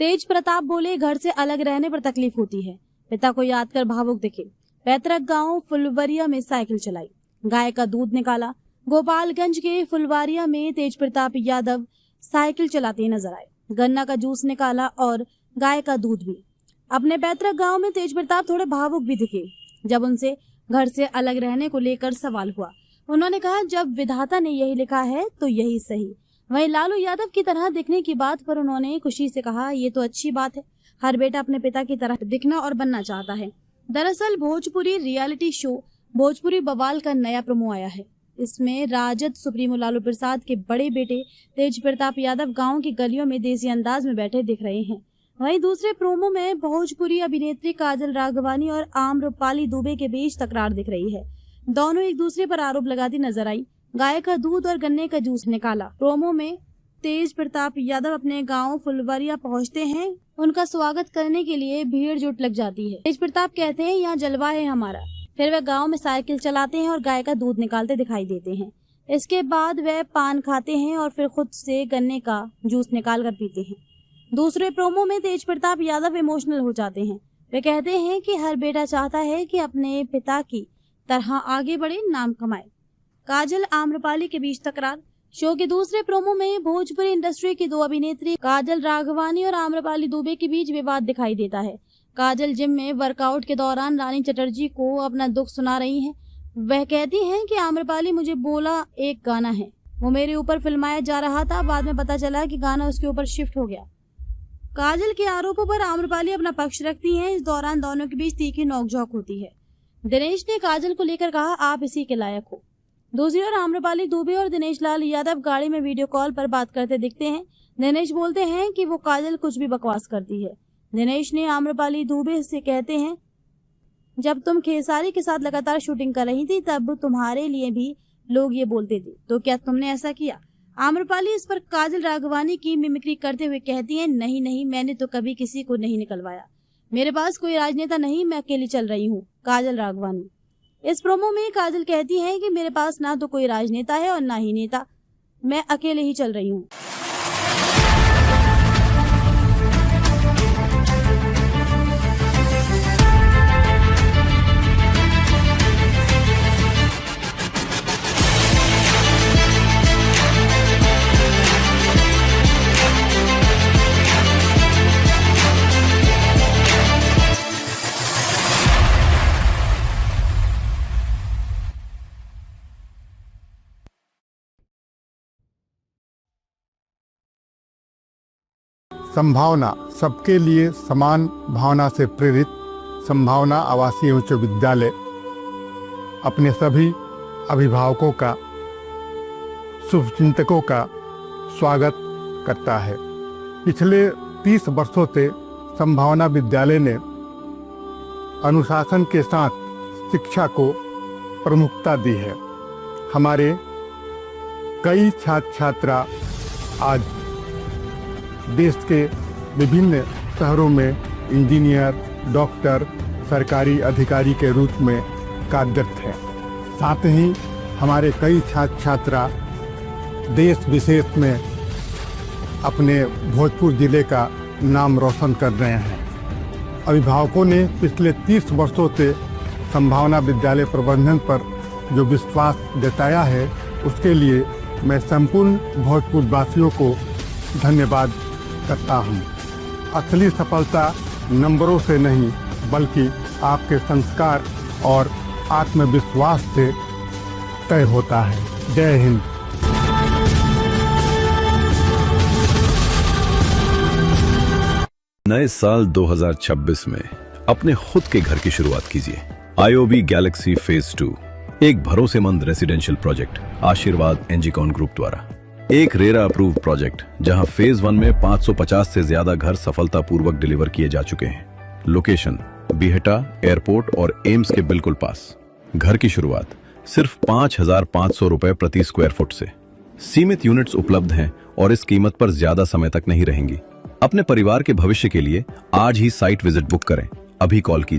तेज प्रताप बोले, घर से अलग रहने पर तकलीफ होती है। पिता को याद कर भावुक दिखे। पैतृक गांव फुलवरिया में साइकिल चलाई, गाय का दूध निकाला। गोपालगंज के फुलवारिया में तेज प्रताप यादव साइकिल चलाते नजर आए। गन्ना का जूस निकाला और गाय का दूध भी। अपने पैतृक गांव में तेज प्रताप थोड़े भावुक भी दिखे जब उनसे घर से अलग रहने को लेकर सवाल हुआ। उन्होंने कहा, जब विधाता ने यही लिखा है तो यही सही। वहीं लालू यादव की तरह दिखने की बात पर उन्होंने खुशी से कहा, ये तो अच्छी बात है, हर बेटा अपने पिता की तरह दिखना और बनना चाहता है। दरअसल भोजपुरी रियलिटी शो भोजपुरी बवाल का नया प्रोमो आया है। इसमें राजद सुप्रीमो लालू प्रसाद के बड़े बेटे तेज प्रताप यादव गांव की गलियों में देसी अंदाज में बैठे दिख रहे हैं। वहीं दूसरे प्रोमो में भोजपुरी अभिनेत्री काजल राघवानी और आम्रपाली दुबे के बीच तकरार दिख रही है। दोनों एक दूसरे पर आरोप लगाती नजर आई। गाय का दूध और गन्ने का जूस निकाला। प्रोमो में तेज प्रताप यादव अपने गांव फुलवरिया पहुंचते हैं। उनका स्वागत करने के लिए भीड़ जुट लग जाती है। तेज प्रताप कहते हैं, यहाँ जलवा है हमारा। फिर वे गांव में साइकिल चलाते हैं और गाय का दूध निकालते दिखाई देते हैं। इसके बाद वे पान खाते हैं और फिर खुद से गन्ने का जूस निकाल कर पीते हैं। दूसरे प्रोमो में तेज प्रताप यादव इमोशनल हो जाते हैं। वे कहते हैं कि हर बेटा चाहता है कि अपने पिता की तरह आगे बढ़े, नाम कमाए। काजल आम्रपाली के बीच तकरार। शो के दूसरे प्रोमो में भोजपुरी इंडस्ट्री की दो अभिनेत्री काजल राघवानी और आम्रपाली दुबे के बीच विवाद दिखाई देता है। काजल जिम में वर्कआउट के दौरान रानी चटर्जी को अपना दुख सुना रही हैं। वह कहती हैं कि आम्रपाली, मुझे बोला एक गाना है, वो मेरे ऊपर फिल्माया जा रहा था, बाद में पता चला कि गाना उसके ऊपर शिफ्ट हो गया। काजल के आरोपों पर आम्रपाली अपना पक्ष रखती हैं। इस दौरान दोनों के बीच तीखी नोकझोंक होती है। दिनेश ने काजल को लेकर कहा, आप इसी के लायक हो। दूसरी ओर आम्रपाली दुबे और दिनेश लाल यादव गाड़ी में वीडियो कॉल पर बात करते दिखते हैं। दिनेश बोलते हैं कि वो काजल कुछ भी बकवास करती है। दिनेश ने आम्रपाली दुबे से कहते हैं, जब तुम खेसारी के साथ लगातार शूटिंग कर रही थी तब तुम्हारे लिए भी लोग ये बोलते थे, तो क्या तुमने ऐसा किया? आम्रपाली इस पर काजल राघवानी की मिमिक्री करते हुए कहती है, नहीं नहीं, मैंने तो कभी किसी को नहीं निकलवाया, मेरे पास कोई राजनेता नहीं, मैं अकेली चल रही हूँ। काजल राघवानी। इस प्रोमो में काजल कहती है कि मेरे पास ना तो कोई राजनेता है और ना ही नेता, मैं अकेले ही चल रही हूँ। संभावना सबके लिए समान भावना से प्रेरित संभावना आवासीय उच्च विद्यालय अपने सभी अभिभावकों का, शुभचिंतकों का स्वागत करता है। पिछले 30 वर्षों से संभावना विद्यालय ने अनुशासन के साथ शिक्षा को प्रमुखता दी है। हमारे कई छात्र छात्रा आज देश के विभिन्न शहरों में इंजीनियर, डॉक्टर, सरकारी अधिकारी के रूप में कार्यरत हैं। साथ ही हमारे कई छात्र छात्रा देश विदेश में अपने भोजपुर जिले का नाम रोशन कर रहे हैं। अभिभावकों ने पिछले 30 वर्षों से संभावना विद्यालय प्रबंधन पर जो विश्वास जताया है, उसके लिए मैं संपूर्ण भोजपुर वासियों को धन्यवाद करता हूँ। असली सफलता नंबरों से नहीं बल्कि आपके संस्कार और आत्मविश्वास से तय होता है। जय हिंद। नए साल 2026 में अपने खुद के घर की शुरुआत कीजिए। IOB गैलेक्सी फेज 2 एक भरोसेमंद रेसिडेंशियल प्रोजेक्ट आशीर्वाद एनजीकॉन ग्रुप द्वारा। एक रेरा अप्रूव्ड प्रोजेक्ट जहां फेज 1 में 550 से ज्यादा घर सफलतापूर्वक डिलीवर किए जा चुके हैं। लोकेशन बिहटा एयरपोर्ट और एम्स के बिल्कुल पास। घर की शुरुआत सिर्फ 5,500 रुपए प्रति स्क्वायर फुट से। सीमित यूनिट्स उपलब्ध हैं और इस कीमत पर ज्यादा समय तक नहीं रहेंगी। अपने परिवार के भविष्य के लिए आज ही साइट विजिट बुक करें। अभी कॉल कीजिए।